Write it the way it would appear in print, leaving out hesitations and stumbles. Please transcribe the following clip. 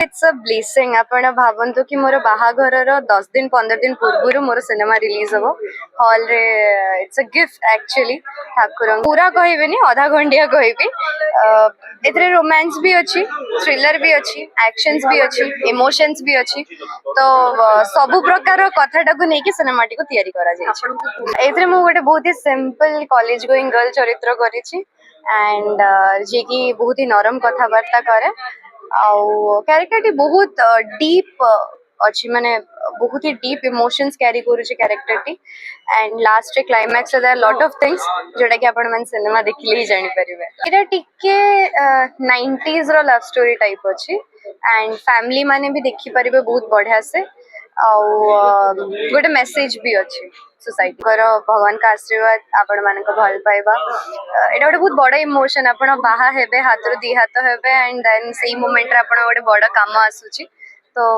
it's a blessing आपण भावंतु कि मोर बाहाघर 10 दिन 15 दिन पूर्व मोर सिनेमा रिलीज हम हॉल रे it's a gift actually Thakur पूरा कहबेनी अधा घंटिया कहबी एथरे रोमांस भी अच्छी थ्रिलर भी अच्छी एक्शंस भी अच्छी इमोशंस भी अच्छी तो सब प्रकार कथाटा को लेकिन सिनेमाटी को तैयारी करा जाय एथरे मु गोटे बहुत ही सिंपल कॉलेज गोइंग गर्ल चरित्र करिछि एंड जे कि बहुत ही नरम कथाबार्ता करे आउ कैरेक्टर टी बहुत डीप अच्छी माने बहुत ही डीप इमोशंस कैरी करूची कैरेक्टर टी एंड लास्ट रे climax there lot of things जोटा कि आपण मन सिनेमा देखिले ही जानि परिबे एटा टिके 90s रो लव स्टोरी टाइप अछि एंड फैमिली माने भी देखि परिबे बहुत बढ़िया से आउ गोटे मेसेज भी अच्छे सोसाइटी कर भगवान का आशीर्वाद आपण मान भल पाइबा एटा गोटे बहुत बड़ इमोशन आपण बाहा हेबे हाथ रो दी हाथ हेबे एंड देन सेही मोमेंट रे आपण गोटे बड़ काम आसुची तो